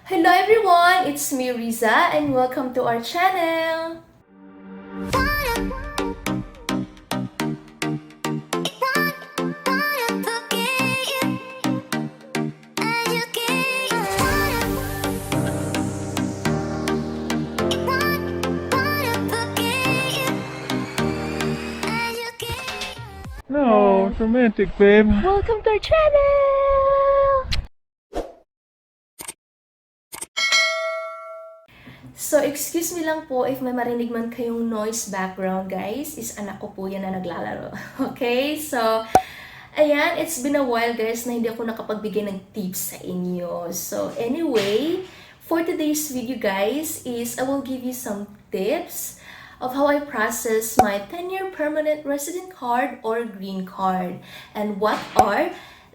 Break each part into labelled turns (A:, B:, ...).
A: Hello everyone, it's me Riza and welcome to our channel.
B: No, it's romantic, babe.
A: Welcome to our channel! So, excuse me lang po if may marinig man kayong noise background, guys. Is anak ko po yan na naglalaro. Okay? So, ayan, it's been a while, guys, na hindi ako nakapagbigay ng tips sa inyo. So, anyway, for today's video, guys, is I will give you some tips of how I process my 10-year permanent resident card or green card and what are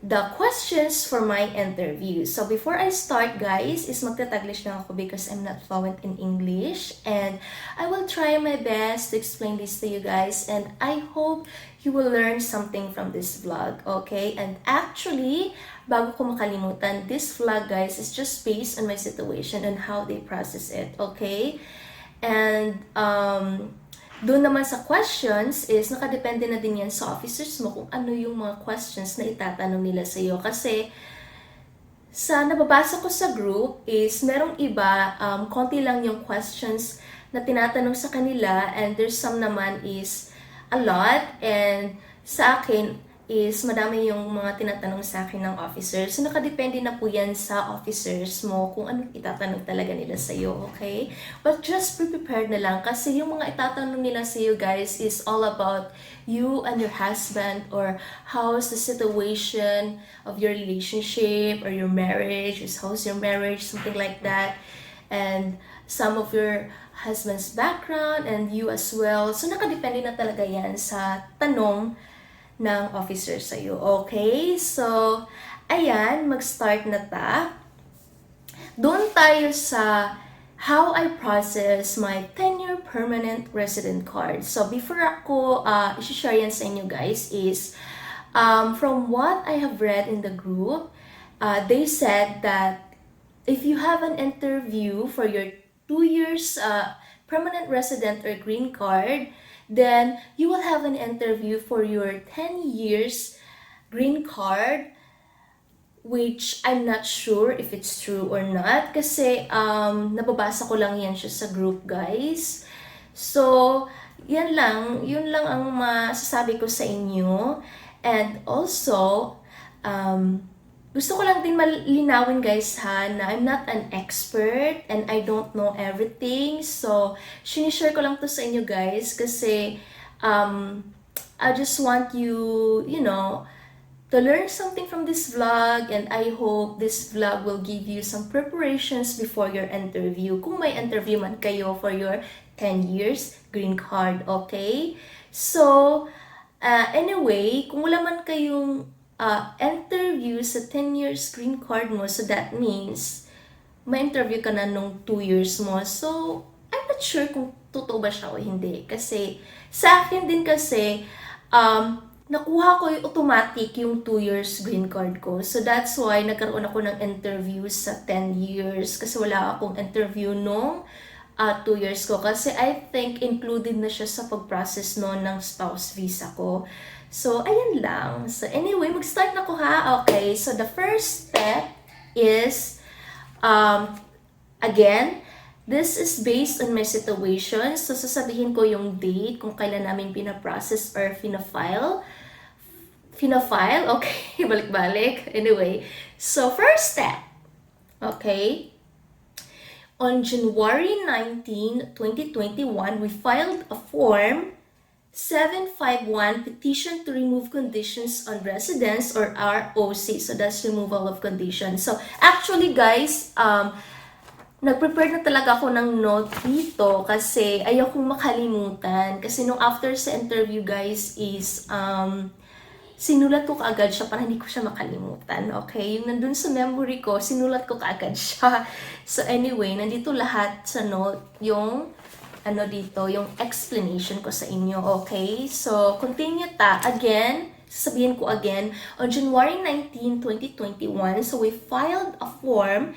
A: the questions for my interview. So before I start, guys, is magta-Taglish lang ako because I'm not fluent in English and I will try my best to explain this to you guys and I hope you will learn something from this vlog, okay? And actually, bago ko makalimutan, this vlog, guys, is just based on my situation and how they process it, okay? And doon naman sa questions is nakadepende na din yan sa officers mo kung ano yung mga questions na itatanong nila sa iyo. Kasi sa nababasa ko sa group is merong iba, konti lang yung questions na tinatanong sa kanila and there's some naman is a lot and sa akin is madami yung mga tinatanong sa akin ng officers. So, nakadepende na po yan sa officers mo kung ano itatanong talaga nila sa iyo, okay? But just be prepared na lang kasi yung mga itatanong nila sa iyo, guys, is all about you and your husband or how's the situation of your relationship or your marriage, how's your marriage, something like that. And some of your husband's background and you as well. So, nakadepende na talaga yan sa tanong ng officer sa'yo. Okay? So, ayan, mag-start na ta. Doon tayo sa how I process my 10-year permanent resident card. So, before ako i-share yan sa inyo, guys, is from what I have read in the group, they said that if you have an interview for your 2 years permanent resident or green card, then you will have an interview for your 10 years green card, which I'm not sure if it's true or not kasi nababasa ko lang yan siya sa group, guys. So, yun lang ang masasabi ko sa inyo. And also, gusto ko lang din malinawin, guys, ha, na I'm not an expert and I don't know everything. So, sinishare ko lang to sa inyo, guys, kasi I just want you, to learn something from this vlog and I hope this vlog will give you some preparations before your interview. Kung may interview man kayo for your 10 years green card, okay? So, anyway, kung wala man kayong interview sa 10 years green card mo, so that means may interview ka na nung 2 years mo. So, I'm not sure kung totoo ba siya o hindi. Kasi, sa akin din kasi, nakuha ko yung automatic yung 2 years green card ko. So, that's why nagkaroon ako ng interview sa 10 years. Kasi wala akong interview nung 2 years ko. Kasi I think included na siya sa pag-process no ng spouse visa ko. So, ayan lang. So, anyway, mag-start na ko, ha? Okay, so the first step is, again, this is based on my situation. So, sasabihin ko yung date kung kailan namin pina-process or fina-file. Okay, balik-balik. Anyway, so first step, okay, on January 19, 2021, we filed a form 751 petition to remove conditions on residence or ROC. So that's removal of conditions. So actually, guys, nag-prepare na talaga ako ng note dito kasi ayaw kong makalimutan. Kasi nung after sa interview, guys, is sinulat ko kaagad siya para hindi ko siya makalimutan. Okay? Yung nandun sa memory ko, sinulat ko kaagad siya. So anyway, nandito lahat sa note yung yung explanation ko sa inyo, okay? So, continue again, sasabihin ko again, on January 19, 2021, so we filed a form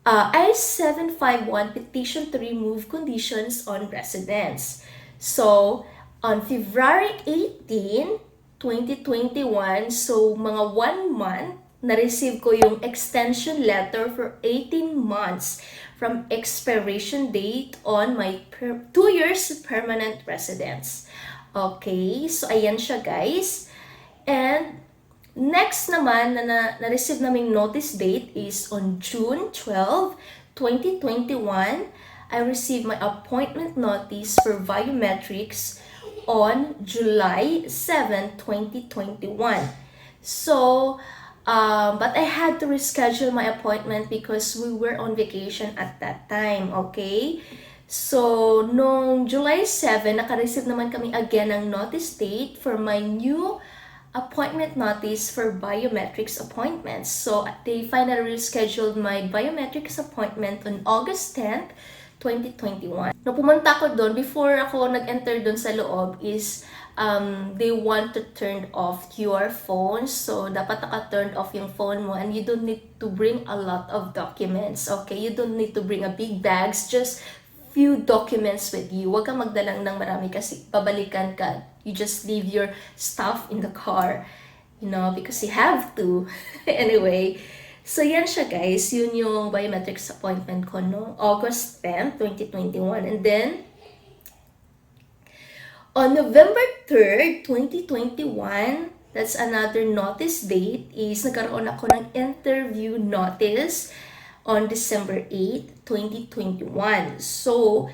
A: I-751 petition to remove conditions on residence. So, on February 18, 2021, so mga 1 month, na-receive ko yung extension letter for 18 months from expiration date on my 2 years permanent residence. Okay, so ayan siya guys. And next naman na-receive naming notice date is on June 12, 2021. I received my appointment notice for biometrics on July 7, 2021. So, but I had to reschedule my appointment because we were on vacation at that time, okay? So, nung July 7, naka-receive naman kami again ng notice date for my new appointment notice for biometrics appointments. So, they finally rescheduled my biometrics appointment on August 10th, 2021. Nung pumunta ko doon, before ako nag-enter doon sa loob is they want to turn off your phone. So, dapat naka-turn off yung phone mo and you don't need to bring a lot of documents. Okay? You don't need to bring a big bags. Just few documents with you. Huwag kang magdalang ng marami kasi babalikan ka. You just leave your stuff in the car. You know, because you have to. Anyway, so yan siya guys. Yun yung biometrics appointment ko no August 10, 2021. And then, on November 3rd, 2021, that's another notice date, is nagkaroon ako ng interview notice on December 8, 2021. So,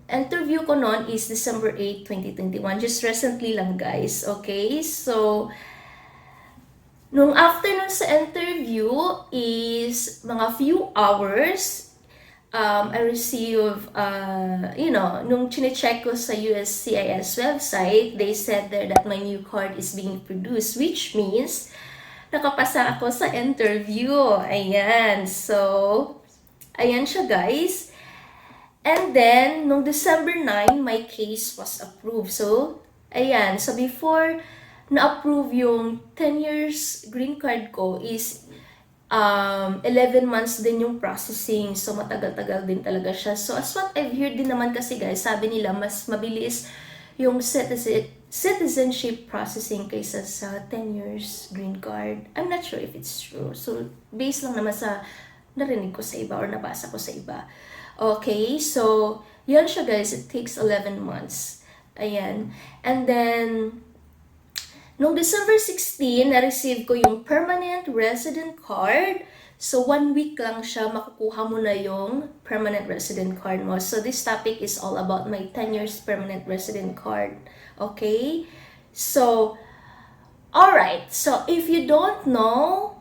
A: interview ko noon is December 8, 2021. Just recently lang, guys. Okay? So, nung after nun sa interview is mga few hours, I receive, nung chinecheck ko sa USCIS website, they said there that my new card is being produced, which means nakapasa ako sa interview. Ayan. So, ayan siya, guys. And then, nung December 9, my case was approved. So, ayan. So, before na-approve yung 10 years green card ko is 11 months din yung processing. So, matagal-tagal din talaga siya. So, as what I've heard din naman kasi guys, sabi nila, mas mabilis yung citizenship processing kaysa sa 10 years green card. I'm not sure if it's true. So, based lang naman sa narinig ko sa iba or nabasa ko sa iba. Okay, so, yan siya guys. It takes 11 months. Ayan. And then, noong December 16, na-receive ko yung permanent resident card. So, 1 week lang siya, makukuha mo na yung permanent resident card mo. So, this topic is all about my 10 years permanent resident card. Okay? So, alright. So, if you don't know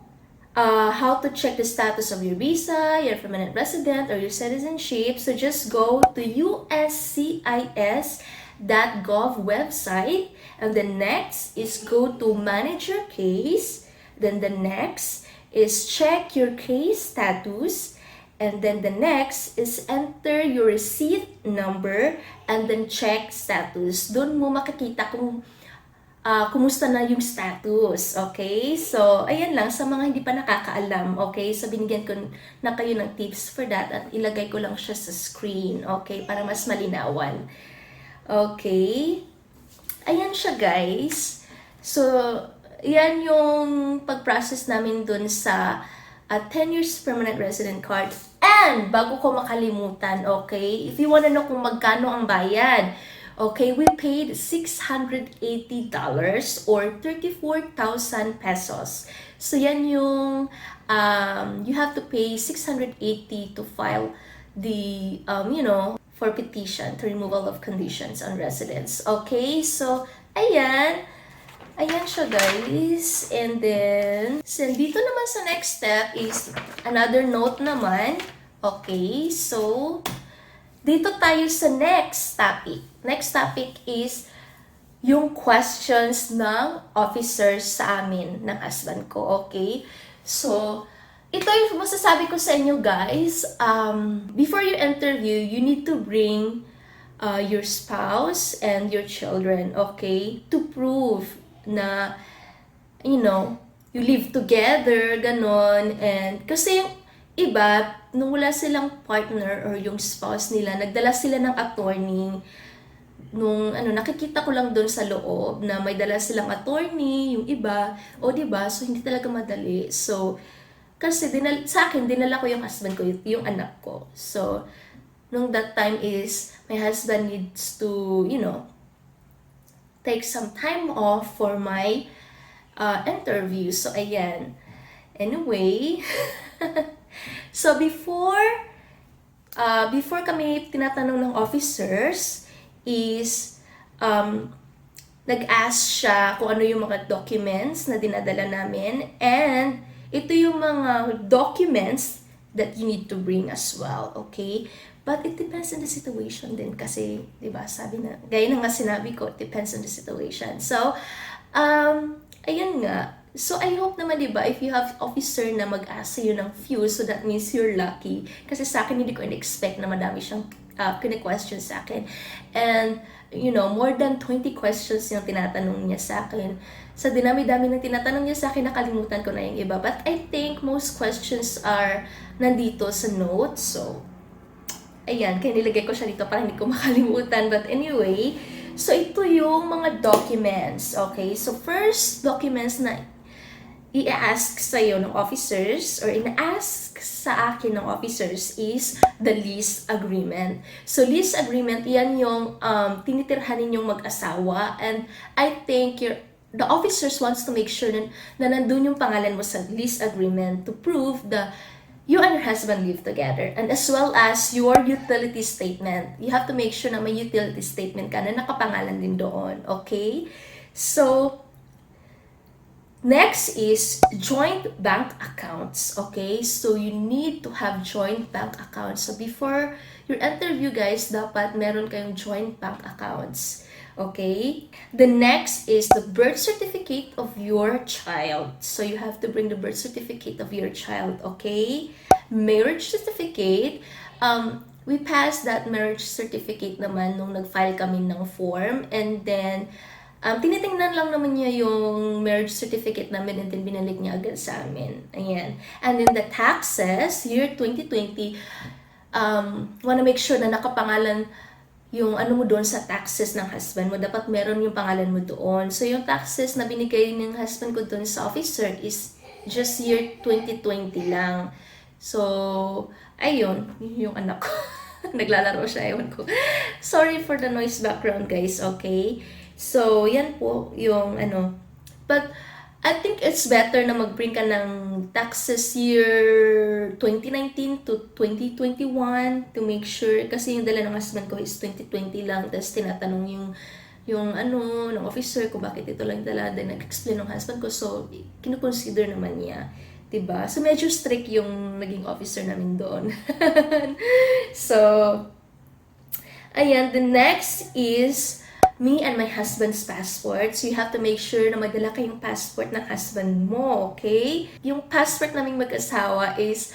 A: how to check the status of your visa, your permanent resident, or your citizenship, so just go to uscis.gov website, and the next is go to manage your case, then the next is check your case status, and then the next is enter your receipt number, and then check status. Doon mo makikita kung kumusta na yung status, okay? So, ayan lang, sa mga hindi pa nakakaalam, okay? So, binigyan ko na kayo ng tips for that at ilagay ko lang siya sa screen, okay? Para mas malinawan. Okay? Ayan siya, guys. So, yan yung pag-process namin dun sa 10 years permanent resident card. And, bago ko makalimutan, okay? If you wanna know kung magkano ang bayad, okay, we paid $680 or 34,000 pesos. So, yan yung, you have to pay 680 to file the, for petition to removal of conditions on residence. Okay, so, ayan. Ayan siya, guys. And then, so, dito naman sa next step is another note naman. Okay, so, dito tayo sa next topic. Next topic is yung questions ng officers sa amin, ng husband ko, okay? So, ito yung masasabi ko sa inyo, guys. Before you interview, you need to bring your spouse and your children, okay? To prove na, you live together, ganon. And kasi iba, nung wala silang partner or yung spouse nila, nagdala sila ng attorney. Nung nakikita ko lang doon sa loob na may dala silang attorney, yung iba, o diba, so hindi talaga madali. So, kasi sa akin, dinala ko yung husband ko, yung anak ko. So, nung that time is, my husband needs to, take some time off for my interview. So, ayan. Anyway, so before kami tinatanong ng officers, is, nag-ask siya kung ano yung mga documents na dinadala namin, and ito yung mga documents that you need to bring as well, okay? But it depends on the situation din kasi, di ba, sabi na, gaya na nga sinabi ko, it depends on the situation. So, ayun nga. So, I hope naman, di ba, if you have officer na mag-ask sa'yo ng few, so that means you're lucky. Kasi sa akin, hindi ko in-expect na madami siyang kine-question sa akin. And, more than 20 questions yung tinatanong niya sa akin. Sa dinami-dami ng tinatanong niya sa akin, nakalimutan ko na yung iba. But I think most questions are nandito sa notes. So, ayan, kaya nilagay ko siya dito para hindi ko makalimutan. But anyway, so ito yung mga documents. Okay, so first documents na i-ask sa'yo ng officers or ina-ask sa akin ng officers is the lease agreement. So, lease agreement, yan yung tinitirhan ninyong mag-asawa, and I think the officers wants to make sure na nandun yung pangalan mo sa lease agreement to prove that you and your husband live together, and as well as your utility statement. You have to make sure na may utility statement ka na nakapangalan din doon, okay? So, next is joint bank accounts, okay? So, you need to have joint bank accounts. So, before your interview, guys, dapat meron kayong joint bank accounts, okay? The next is the birth certificate of your child. So, you have to bring the birth certificate of your child, okay? Marriage certificate, we passed that marriage certificate naman nung nag-file kami ng form, and then, tinitingnan lang naman niya yung marriage certificate namin, and then binalik niya agad sa amin. Ayan. And then the taxes, year 2020, wanna make sure na nakapangalan yung ano mo doon sa taxes ng husband mo. Dapat meron yung pangalan mo doon. So, yung taxes na binigay ng husband ko doon sa officer is just year 2020 lang. So, ayun, yung anak ko. Naglalaro siya, ewan ko. Sorry for the noise background, guys, okay? So, yan po yung But, I think it's better na mag-bring ka ng taxes year 2019 to 2021 to make sure, kasi yung dala ng husband ko is 2020 lang, tapos tinatanong yung ng officer ko bakit ito lang dala, then nag-explain ng husband ko, so, kinukonsider naman niya. Diba? So, medyo strict yung naging officer namin doon. So, ayan, the next is me and my husband's passport. So, you have to make sure na madala kayong passport ng husband mo, okay? Yung passport naming mag-asawa is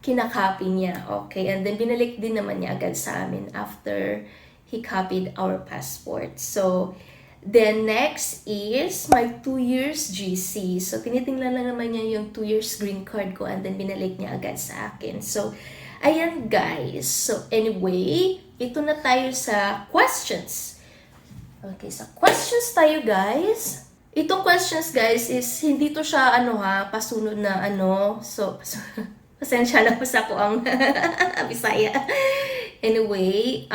A: kinakopy niya, okay? And then, binalik din naman niya agad sa amin after he copied our passport. So, then next is my 2 years GC. So, tinitingnan lang naman niya yung 2 years green card ko, and then binalik niya agad sa akin. So, ayan guys. So, anyway, ito na tayo sa questions. Okay, sa questions tayo, guys. Itong questions, guys, is hindi to siya, pasunod na So, pasensya na po sa ko ang Bisaya. Anyway,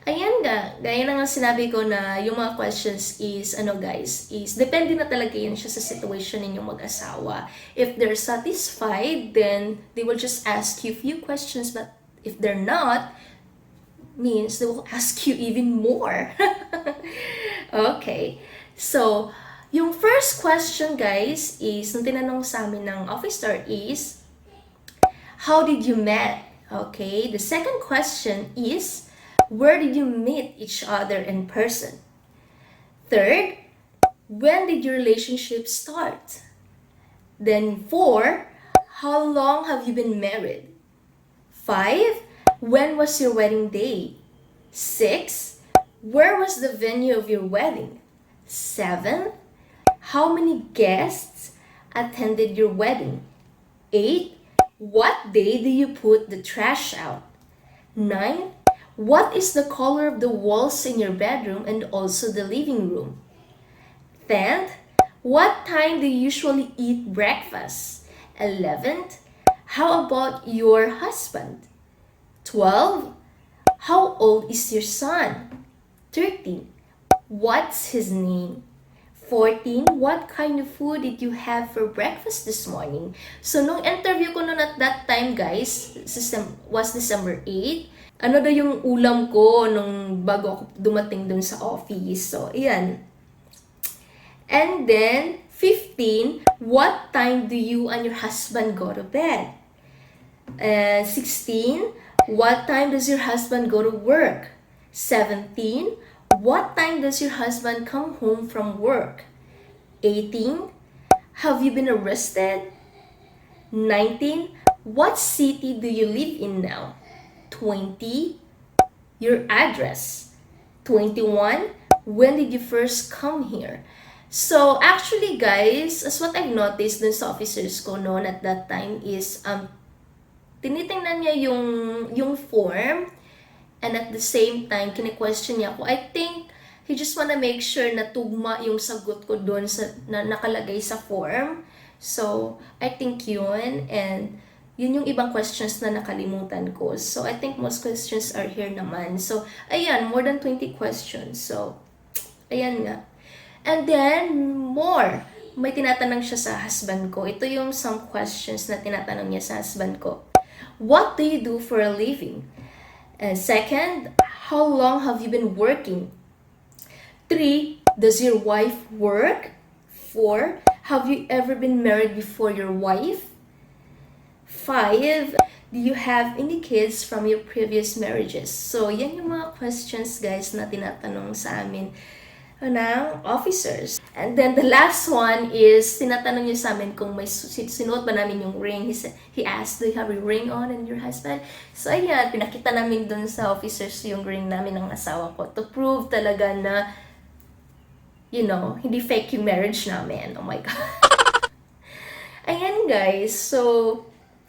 A: ayan nga, gaya na nga sinabi ko na yung mga questions is, guys, is depende na talaga yan siya sa situation ninyong mag-asawa. If they're satisfied, then they will just ask you few questions, but if they're not, means they will ask you even more. Okay. So, yung first question, guys, is, nung tinanong sa amin ng officer is, how did you met? Okay. The second question is, where did you meet each other in person? Third, when did your relationship start? Then 4, how long have you been married? 5, when was your wedding day? 6, where was the venue of your wedding? 7, how many guests attended your wedding? 8. What day do you put the trash out? 9. What is the color of the walls in your bedroom and also the living room? 10th, what time do you usually eat breakfast? 11th, how about your husband? 12, how old is your son? 13, what's his name? 14, what kind of food did you have for breakfast this morning? So, nung interview ko noon at that time, guys, was December 8. Ano daw yung ulam ko nung bago ako dumating dun sa office. So, ayan. And then, 15, what time do you and your husband go to bed? 16, what time does your husband go to work? 17, what time does your husband come home from work? 18, have you been arrested? 19, what city do you live in now? 20, your address. 21, when did you first come here? So, actually guys, as what I've noticed dun sa officers ko noon at that time is, tinitingnan niya yung form, and at the same time, kine-question niya ako. I think, he just wanna make sure na tugma yung sagot ko doon na nakalagay sa form. So, I think yun, and yun yung ibang questions na nakalimutan ko. So, I think most questions are here naman. So, ayan, more than 20 questions. So, ayan nga. And then, more. May tinatanong siya sa husband ko. Ito yung some questions na tinatanong niya sa husband ko. What do you do for a living? And second, how long have you been working? 3, does your wife work? 4, have you ever been married before your wife? 5, do you have any kids from your previous marriages? So, yan yung mga questions, guys, na tinatanong sa amin ng officers. And then the last one is, tinatanong niya sa amin kung may sinuot ba namin yung ring. He asked, do you have a ring on and your husband? So ayan, pinakita namin dun sa officers yung ring namin ng asawa ko to prove talaga na, you know, hindi fake yung marriage namin. Oh my God. Ayan guys, so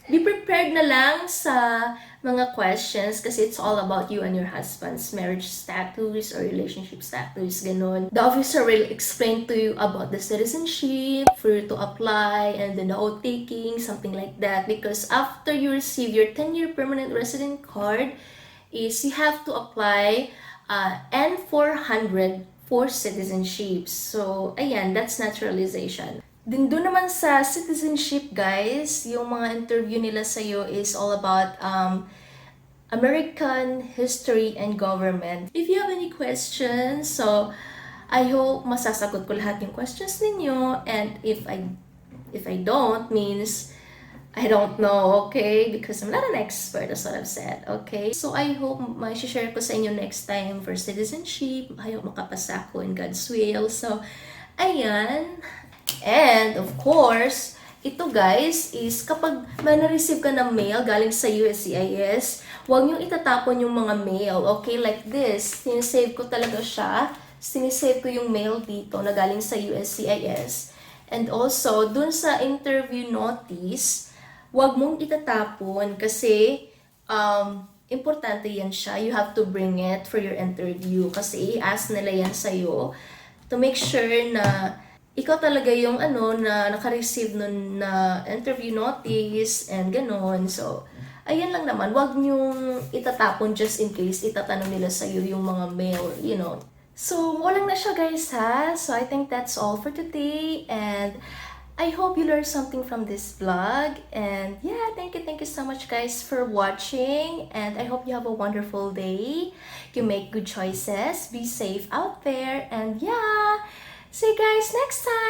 A: be prepared na lang sa mga questions kasi it's all about you and your husband's marriage status or relationship status, ganun. The officer will explain to you about the citizenship for you to apply and then the oath taking, something like that. Because after you receive your 10-year permanent resident card, is you have to apply N400 for citizenship. So, ayan, that's naturalization. Din doon naman sa citizenship, guys, yung mga interview nila sa'yo is all about American history and government. If you have any questions, so I hope masasagot ko lahat yung questions ninyo. And if I don't, means I don't know, okay? Because I'm not an expert, that's what I've said, okay? So I hope ma-share ko sa inyo next time for citizenship. I hope makapasa ko in God's will. So, ayan. And, of course, ito guys, is kapag may na-receive ka ng mail galing sa USCIS, huwag niyong itatapon yung mga mail, okay? Like this, sinisave ko talaga siya. Sinisave ko yung mail dito na galing sa USCIS. And also, dun sa interview notice, huwag mong itatapon kasi importante yan siya. You have to bring it for your interview kasi i-ask nila yan sa'yo to make sure na ikaw talaga yung na naka-receive nun na interview notice and ganon. So, ayan lang naman. Huwag niyong itatapon just in case itatanong nila sa'yo yung mga mail, you know. So, walang na siya guys ha. So, I think that's all for today. And I hope you learned something from this vlog. And yeah, thank you so much guys for watching. And I hope you have a wonderful day. You make good choices. Be safe out there. And yeah, see you guys next time.